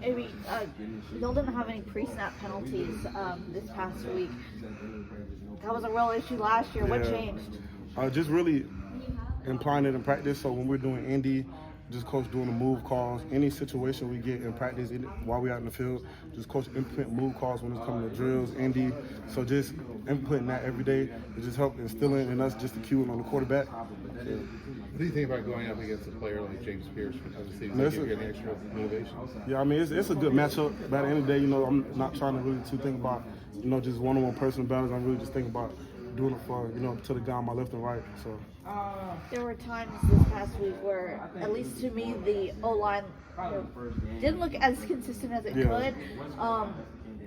Maybe y'all didn't have any pre-snap penalties this past week. That was a real issue last year. What changed? Just really implying it in practice. So when we're doing Indy, just coach doing the move calls. Any situation we get in practice while we're out in the field, just coach implement move calls when it's coming to drills, Indy. So just implementing that every day, it just helps instilling in us just the cue on the quarterback. What do you think about going up against a player like James Pierce from other cities? Does it give you any extra motivation? Yeah, I mean, it's a good matchup. By the end of the day, I'm not trying to really think about, just one-on-one personal battles. I'm really just thinking about doing it for, to the guy on my left and right. So there were times this past week where, at least to me, the O-line didn't look as consistent as it could.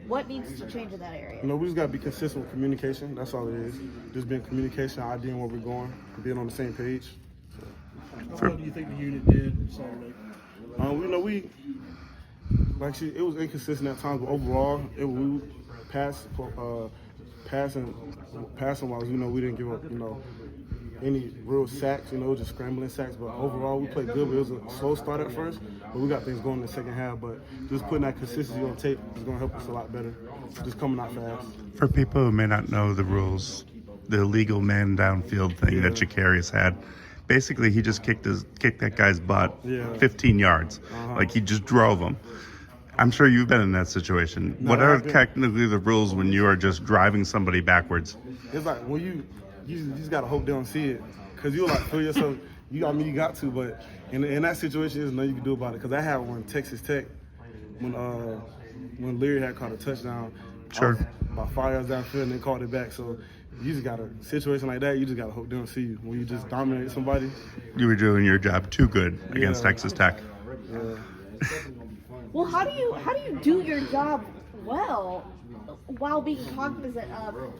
What needs to change in that area? We just got to be consistent with communication. That's all it is. Just being communication, IDing where we're going, being on the same page. How well do you think the unit did Saturday? It was inconsistent at times, but overall, we passing wise, we didn't give up, any real sacks, just scrambling sacks. But overall, we played good. It was a slow start at first, but we got things going in the second half. But just putting that consistency on tape is going to help us a lot better. Just coming out fast. For people who may not know the rules, the illegal man downfield thing that Shakarius had, basically he just kicked that guy's butt 15 yards. Like he just drove him. I'm sure you've been in that situation. What are technically the rules when you are just driving somebody backwards? It's like when you just gotta hope they don't see it, cause you'll feel yourself. You got to, but in that situation, there's nothing you can do about it. Cause I had one Texas Tech when Leary had caught a touchdown. Sure. About 5 yards downfield and they called it back. So you just got a situation like that. You just gotta hope they don't see you when you just dominate somebody. You were doing your job too good against Texas Tech. Yeah. Well, how do you do your job well while being cognizant of,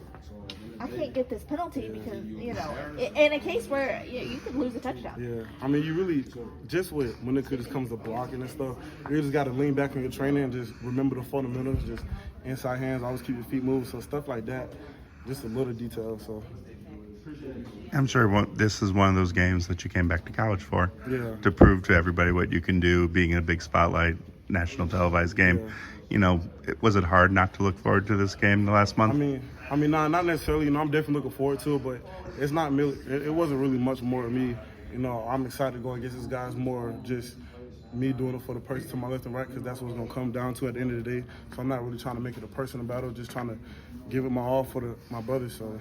I can't get this penalty because, in a case where you could lose a touchdown. Yeah, I mean, you really, just when it just comes to blocking and stuff, you just got to lean back on your training and just remember the fundamentals, just inside hands, always keep your feet moving, so stuff like that, just a little detail, so. I'm sure this is one of those games that you came back to college for, to prove to everybody what you can do, being in a big spotlight, national televised game. Was it hard not to look forward to this game the last month? I mean, not necessarily. I'm definitely looking forward to it, but it's not really. It wasn't really much more of me. I'm excited to go against these guys. More just me doing it for the person to my left and right, because that's what it's gonna come down to at the end of the day. So I'm not really trying to make it a personal battle. Just trying to give it my all for my brothers. So.